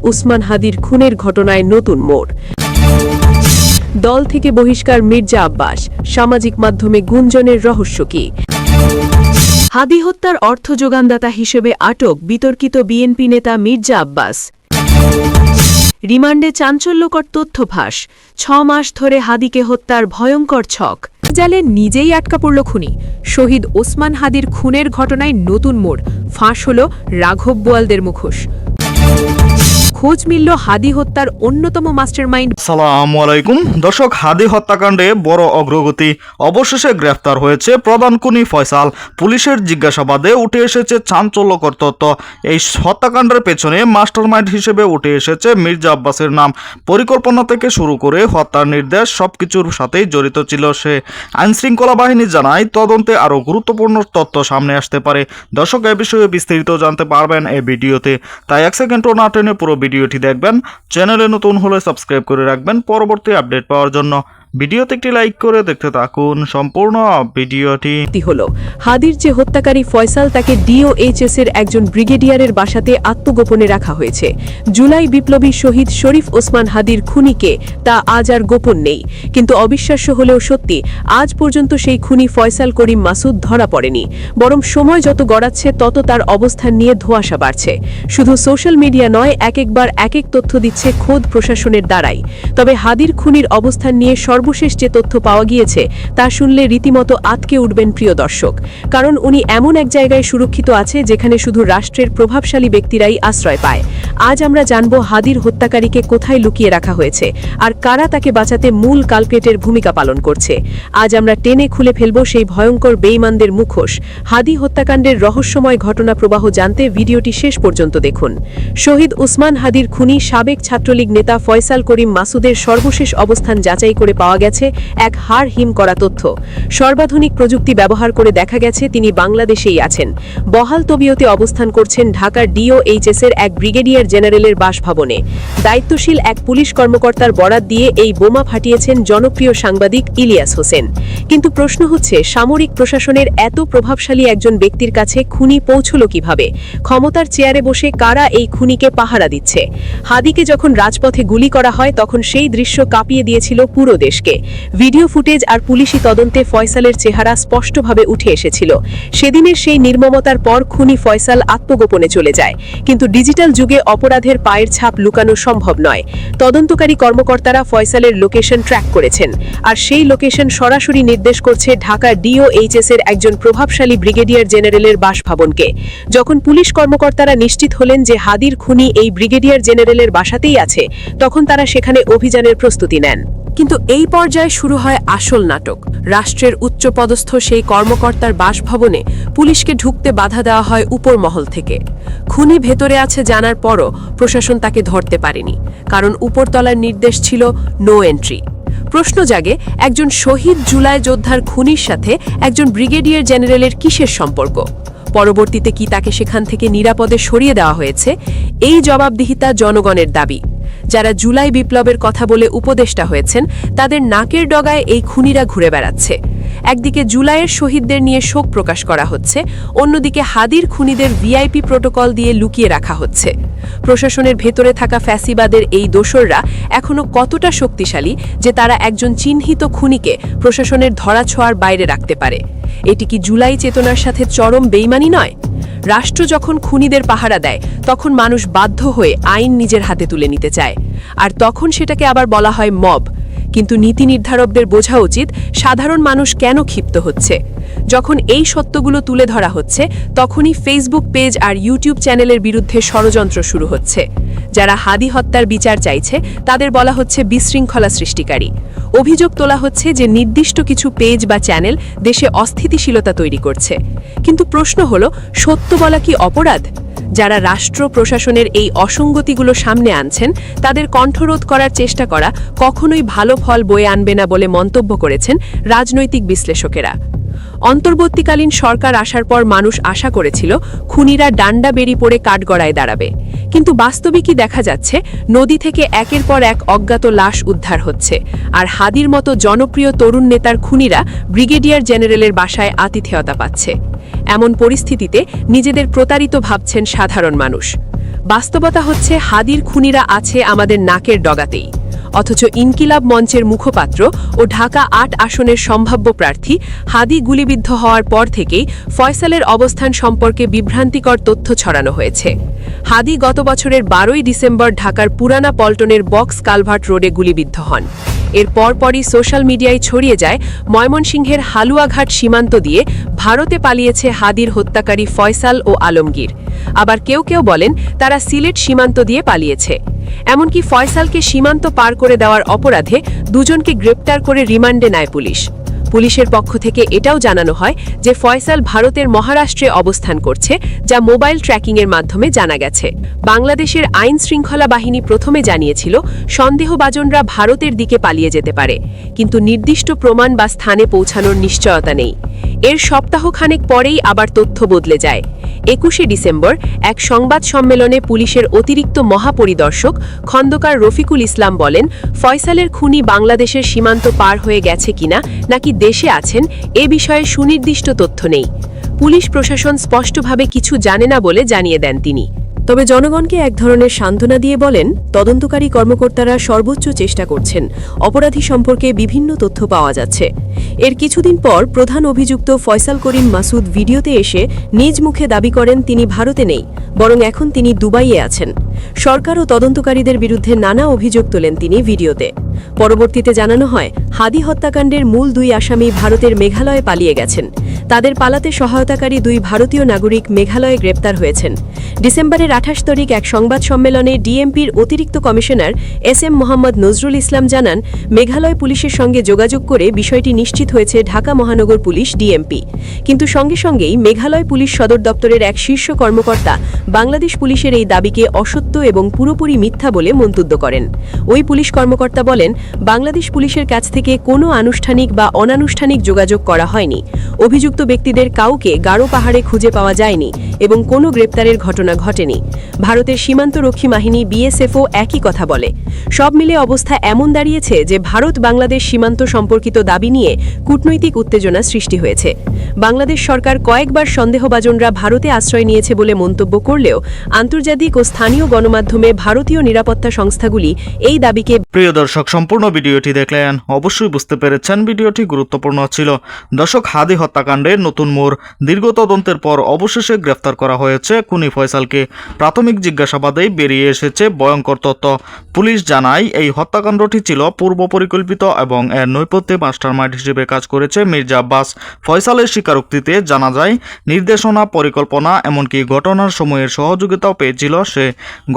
উসমান হাদির খুনের ঘটনায় নতুন মোড়। দল থেকে বহিষ্কার মির্জা আব্বাস, সামাজিক মাধ্যমে গুঞ্জনের রহস্য কি? হাদি হত্যার অর্থ যোগানদাতা হিসেবে আটক বিতর্কিত বিএনপি নেতা মির্জা আব্বাস। রিমান্ডে চাঞ্চল্যকর তথ্য ফাঁস, ৬ মাস ধরে হাদিকে হত্যার ভয়ঙ্কর ছক। জালে নিজেই আটকা পড়ল খুনি। শহীদ ওসমান হাদির খুনের ঘটনায় নতুন মোড়, ফাঁস হল রাঘব বোয়ালদের মুখোশ। খোঁজ মিলল হাদি হত্যার অন্যতম মাস্টারমাইন্ড। আসসালামু আলাইকুম দর্শক, হাদি হত্যাকাণ্ডে বড় অগ্রগতি, অবশেষে গ্রেফতার হয়েছে প্রধান খুনি ফয়সাল। পুলিশের জিজ্ঞাসাবাদে উঠে এসেছে চাঞ্চল্যকর তথ্য। এই হত্যাকাণ্ডের পেছনে মাস্টারমাইন্ড হিসেবে উঠে এসেছে মির্জা আব্বাসের নাম। পরিকল্পনা থেকে শুরু করে হত্যার নির্দেশ সবকিছুর সাথেই জড়িত ছিল সে। আইনশৃঙ্খলা বাহিনী জানায় তদন্তে আরও গুরুত্বপূর্ণ তথ্য সামনে আসতে পারে। দর্শক, এ বিষয়ে বিস্তারিত জানতে পারবেন এই ভিডিওতে, তাই এক সেকেন্ডও না টেনে পুরো ভিডিওটি দেখবেন। চ্যানেলে নতুন হলে সাবস্ক্রাইব করে রাখবেন পরবর্তী আপডেট পাওয়ার জন্য। ভিডিওতে একটি লাইক করে দেখতে থাকুন সম্পূর্ণ ভিডিওটি। হলো হাদির যে হত্যাকারী ফয়সাল, তাকে ডিওএইচএস এর একজন ব্রিগেডিয়ারের বাসাতে আত্মগোপনে রাখা হয়েছে। জুলাই বিপ্লবী শহীদ শরীফ ওসমান হাদির খুনিকে তা আজ আর গোপন নেই। কিন্তু অবিশ্বাস্য হলেও সত্যি, আজ পর্যন্ত সেই খুনি ফয়সাল করিম মাসুদ ধরা পড়েনি। বরং সময় যত গড়াচ্ছে তত তার অবস্থান নিয়ে ধোঁয়াশা বাড়ছে। শুধু সোশ্যাল মিডিয়া নয়, একবার এক তথ্য দিচ্ছে খোদ প্রশাসনের দ্বারাই। তবে হাদির খুনির অবস্থান নিয়ে সর্বশেষ যে তথ্য পাওয়া গিয়েছে তা শুনলে রীতিমতো আতকে উঠবেন প্রিয় দর্শক। কারণ উনি এমন এক জায়গায় সুরক্ষিত আছে যেখানে শুধু রাষ্ট্রের প্রভাবশালী ব্যক্তিরাই আশ্রয় পায়। আজ আমরা জানব হাদির হত্যাকারীকে কোথায় লুকিয়ে রাখা হয়েছে আর কারা তাকে বাঁচাতে মূল কালপ্রিটের ভূমিকা পালন করছে। আজ আমরা টেনে খুলে ফেলব সেই ভয়ঙ্কর বেঈমানদের মুখোশ। হাদি হত্যাকাণ্ডের রহস্যময় ঘটনা প্রবাহ জানতে ভিডিওটি শেষ পর্যন্ত দেখুন। শহীদ ওসমান হাদির খুনি সাবেক ছাত্রলীগ নেতা ফয়সাল করিম মাসুদের সর্বশেষ অবস্থান যাচাই করে পাওয়া গেছে এক হাড় হিম করা তথ্য। সর্বাধুনিক প্রযুক্তি ব্যবহার করে দেখা গেছে তিনি বাংলাদেশেই আছেন। বহাল তবিয়তে অবস্থান করছেন ঢাকার ডিওএইচএস এর এক ব্রিগেডিয়ার জেনারেলের বাসভবনে। দায়িত্বশীল এক পুলিশ কর্মকর্তার বরাত দিয়ে এই বোমা ফাটিয়েছেন জনপ্রিয় সাংবাদিক ইলিয়াস হোসেন। কিন্তু প্রশ্ন হচ্ছে, সামরিক প্রশাসনের এত প্রভাবশালী একজন ব্যক্তির কাছে খুনি পৌঁছল কিভাবে? ক্ষমতার চেয়ারে বসে কারা এই খুনিকে পাহারা দিচ্ছে? হাদিকে যখন রাজপথে গুলি করা হয় তখন সেই দৃশ্য কাঁপিয়ে দিয়েছিল পুরো দেশকে। ভিডিও ফুটেজ আর পুলিশি তদন্তে ফয়সালের চেহারা স্পষ্টভাবে উঠে এসেছিল। সেদিনের সেই নির্মমতার পর খুনি ফয়সাল আত্মগোপনে চলে যায়। কিন্তু ডিজিটাল যুগে অপরাধের পায়ের ছাপ লুকানো সম্ভব নয়। তদন্তকারী কর্মকর্তারা ফয়সালের লোকেশন ট্র্যাক করেছেন, আর সেই লোকেশন সরাসরি নির্দেশ করছে ঢাকার ডিওএইচএস এর একজন প্রভাবশালী ব্রিগেডিয়ার জেনারেলের বাসভবনকে। যখন পুলিশ কর্মকর্তারা নিশ্চিত হলেন যে হাদির খুনি এই ব্রিগেডিয়ার জেনারেলের বাসাতেই আছে, তখন তারা সেখানে অভিযানের প্রস্তুতি নেন। কিন্তু এই পর্যায়ে শুরু হয় আসল নাটক। রাষ্ট্রের উচ্চপদস্থ সেই কর্মকর্তার বাসভবনে পুলিশকে ঢুকতে বাধা দেওয়া হয় উপর মহল থেকে। খুনি ভেতরে আছে জানার পরও প্রশাসন তাকে ধরতে পারেনি, কারণ উপরতলার নির্দেশ ছিল নো এন্ট্রি। প্রশ্ন জাগে, একজন শহীদ জুলাই যোদ্ধার খুনির সাথে একজন ব্রিগেডিয়ার জেনারেলের কিসের সম্পর্ক? পরবর্তীতে কি তাকে সেখান থেকে নিরাপদে সরিয়ে দেওয়া হয়েছে? এই জবাবদিহিতা জনগণের দাবি। যারা জুলাই বিপ্লবের কথা বলে উপদেষ্টা হয়েছেন, তাদের নাকের ডগায় এই খুনিরা ঘুরে বেড়াচ্ছে। একদিকে জুলাইয়ের শহীদদের নিয়ে শোক প্রকাশ করা হচ্ছে, অন্যদিকে হাদির খুনিদের ভিআইপি প্রোটোকল দিয়ে লুকিয়ে রাখা হচ্ছে। প্রশাসনের ভেতরে থাকা ফ্যাসিবাদের এই দোসররা এখনো কতটা শক্তিশালী যে তারা একজন চিহ্নিত খুনিকে প্রশাসনের ধরাছোঁয়ার বাইরে রাখতে পারে? এটি কি জুলাই চেতনার সাথে চরম বেইমানি নয়? রাষ্ট্র যখন খুনিদের পাহারা দেয়, তখন মানুষ বাধ্য হয়ে আইন নিজের হাতে তুলে নিতে চায়, আর তখন সেটাকে আবার বলা হয় মব। কিন্তু নীতি নির্ধারকদের বোঝা উচিত সাধারণ মানুষ কেন ক্ষিপ্ত হচ্ছে। যখন এই সত্যগুলো তুলে ধরা হচ্ছে, তখনই ফেসবুক পেজ আর ইউটিউব চ্যানেলের বিরুদ্ধে ষড়যন্ত্র শুরু হচ্ছে। যারা হাদি হত্যার বিচার চাইছে তাদের বলা হচ্ছে বিশৃঙ্খলা সৃষ্টিকারী। অভিযোগ তোলা হচ্ছে যে নির্দিষ্ট কিছু পেজ বা চ্যানেল দেশে অস্থিতিশীলতা তৈরি করছে। কিন্তু প্রশ্ন হলো, সত্য বলা কি অপরাধ? যারা রাষ্ট্র প্রশাসনের এই অসঙ্গতিগুলো সামনে আনছেন, তাদের কণ্ঠরোধ করার চেষ্টা করা কখনোই ভালো ফল বয়ে আনবে না বলে মন্তব্য করেছেন রাজনৈতিক বিশ্লেষকেরা। অন্তর্বর্তীকালীন সরকার আসার পর মানুষ আশা করেছিল খুনিরা ডান্ডা বেরি পড়ে কাঠগড়ায় দাঁড়াবে। কিন্তু বাস্তবে কি দেখা যাচ্ছে? নদী থেকে একের পর এক অজ্ঞাত লাশ উদ্ধার হচ্ছে, আর হাদির মতো জনপ্রিয় তরুণ নেতার খুনিরা ব্রিগেডিয়ার জেনারেলের বাসায় আতিথেয়তা পাচ্ছে। এমন পরিস্থিতিতে নিজেদের প্রতারিত ভাবছেন সাধারণ মানুষ। বাস্তবতা হচ্ছে হাদির খুনিরা আছে আমাদের নাকের ডগাতেই। অথচ ইনকিলাব মঞ্চের মুখপাত্র ও ঢাকা ৮ আসনের সম্ভাব্য প্রার্থী হাদি গুলিবিদ্ধ হওয়ার পর থেকেই ফয়সালের অবস্থান সম্পর্কে বিভ্রান্তিকর তথ্য ছড়ানো হয়েছে। হাদি গত বছরের ১২ই ডিসেম্বর ঢাকার পুরানা পল্টনের বক্স কালভার্ট রোডে গুলিবিদ্ধ হন। এর পরপরই সোশ্যাল মিডিয়ায় ছড়িয়ে যায় ময়মনসিংহের হালুয়াঘাট সীমান্ত দিয়ে ভারতে পালিয়েছে হাদির হত্যাকারী ফয়সাল ও আলমগীর। আবার কেউ কেউ বলেন তারা সিলেট সীমান্ত দিয়ে পালিয়েছে। এমনকি ফয়সালকে সীমান্ত পার করে দেওয়ার অপরাধে দুজনকে গ্রেপ্তার করে রিমান্ডে নেয় পুলিশ। পুলিশের পক্ষ থেকে এটাও জানানো হয় যে ফয়সাল ভারতের মহারাষ্ট্রে অবস্থান করছে, যা মোবাইল ট্র্যাকিংয়ের মাধ্যমে জানা গেছে। বাংলাদেশের আইন শৃঙ্খলা বাহিনী প্রথমে জানিয়েছিল সন্দেহভাজনরা ভারতের দিকে পালিয়ে যেতে পারে, কিন্তু নির্দিষ্ট প্রমাণ বা স্থানে পৌঁছানোর নিশ্চয়তা নেই। এর সপ্তাহখানেক পরেই আবার তথ্য বদলে যায়। ২১শে ডিসেম্বর এক সংবাদ সম্মেলনে পুলিশের অতিরিক্ত মহাপরিদর্শক খন্দকার রফিকুল ইসলাম বলেন, ফয়সালের খুনি বাংলাদেশের সীমান্ত পার হয়ে গেছে কিনা নাকি দেশে আছেন এ বিষয়ে সুনির্দিষ্ট তথ্য নেই। পুলিশ প্রশাসন স্পষ্টভাবে কিছু জানে না বলে জানিয়ে দেন তিনি। তবে জনগণকে এক ধরনের সান্ত্বনা দিয়ে বলেন, তদন্তকারী কর্মকর্তারা সর্বোচ্চ চেষ্টা করছেন, অপরাধী সম্পর্কে বিভিন্ন তথ্য পাওয়া যাচ্ছে। এর কিছুদিন পর প্রধান অভিযুক্ত ফয়সাল করিম মাসুদ ভিডিওতে এসে নিজ মুখে দাবি করেন তিনি ভারতে নেই, বরং এখন তিনি দুবাইয়ে আছেন। সরকার ও তদন্তকারীদের বিরুদ্ধে নানা অভিযোগ তোলেন তিনি ভিডিওতে। পরবর্তীতে জানানো হয়, হাদি হত্যাকাণ্ডের মূল দুই আসামি ভারতের মেঘালয়ে পালিয়ে গেছেন। তাদের পালাতে সহায়তাকারী দুই ভারতীয় নাগরিক মেঘালয়ে গ্রেপ্তার হয়েছেন। ডিসেম্বরের ২৮ তারিখ এক সংবাদ সম্মেলনে ডিএমপির অতিরিক্ত কমিশনার SM মোহাম্মদ নজরুল ইসলাম জানান, মেঘালয় পুলিশের সঙ্গে যোগাযোগ করে বিষয়টি নিশ্চিত হয়েছে ঢাকা মহানগর পুলিশ ডিএমপি। কিন্তু সঙ্গে সঙ্গেই মেঘালয় পুলিশ সদর দপ্তরের এক শীর্ষ কর্মকর্তা বাংলাদেশ পুলিশের এই দাবিকে অসত্য এবং পুরোপুরি মিথ্যা বলে মন্তব্য করেন। ওই পুলিশ কর্মকর্তা বলেন, বাংলাদেশ পুলিশের কাছ থেকে কোনো আনুষ্ঠানিক বা অনানুষ্ঠানিক যোগাযোগ করা হয়নি। অভিযুক্ত ব্যক্তিদের কাউকে গারো পাহাড়ে খুঁজে পাওয়া যায়নি এবং কোনো গ্রেপ্তারের ঘটনা ঘটেনি। ভারতের সীমান্তরক্ষী বাহিনী BSFও একই কথা বলে। সব মিলে অবস্থা এমন দাঁড়িয়েছে যে ভারত বাংলাদেশ সীমান্ত সম্পর্কিত দাবি নিয়ে কূটনৈতিক উত্তেজনা সৃষ্টি হয়েছে। বাংলাদেশ সরকার কয়েকবার সন্দেহভাজনরা ভারতে আশ্রয় নিয়েছে বলে মন্তব্য করলেও আন্তর্জাতিক ও স্থানীয় গণমাধ্যমে ভারতীয় নিরাপত্তা সংস্থাগুলি এই দাবিকে। প্রিয় দর্শক, সম্পূর্ণ ভিডিওটি দেখলেন, অবশ্যই বুঝতে পেরেছেন ভিডিওটি গুরুত্বপূর্ণ ছিল। দর্শক, হাদি হত্যাকাণ্ডের নতুন মোড়। দীর্ঘ তদন্তের পর অবশেষে গ্রেফতার করা হয়েছে খুনি ফয়সালকে। প্রাথমিক জিজ্ঞাসাবাদেই বেরিয়ে এসেছে ভয়ঙ্কর তথ্য। পুলিশ জানায়, এই হত্যাকাণ্ডটি ছিল পূর্ব পরিকল্পিত এবং এর নৈপথ্যে মাস্টারমাইন্ড হিসেবে কাজ করেছে মির্জা আব্বাস। ফয়সালের স্বীকারোক্তিতে জানা যায়, নির্দেশনা, পরিকল্পনা এমনকি ঘটনার সময়ের সহযোগিতাও পেয়েছিল সে।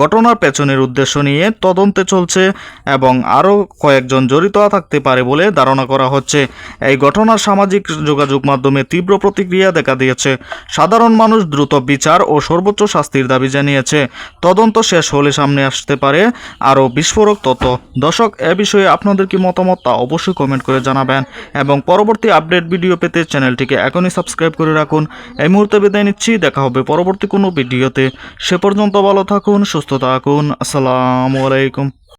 ঘটনার পেছনের উদ্দেশ্য নিয়ে তদন্তে চলছে এবং আরও কয়েকজন জড়িত থাকতে পারে বলে ধারণা করা হচ্ছে। এই ঘটনার সামাজিক যোগাযোগ মাধ্যমে তীব্র প্রতিক্রিয়া দেখা দিয়েছে। সাধারণ মানুষ দ্রুত বিচার ও সর্বোচ্চ শাস্তির দাবি জানিয়েছে। তদন্ত শেষ হলে সামনে আসতে পারে আরও বিস্ফোরক তথ্য। দর্শক, এ বিষয়ে আপনাদের কি মতামত তা অবশ্যই কমেন্ট করে জানাবেন এবং পরবর্তী আপডেট ভিডিও পেতে চ্যানেলটিকে এখনই সাবস্ক্রাইব করে রাখুন। এই মুহূর্তে বিদায় নিচ্ছি, দেখা হবে পরবর্তী কোনো ভিডিওতে। সে পর্যন্ত ভালো থাকুন, সুস্থ থাকুন। আসসালামু আলাইকুম।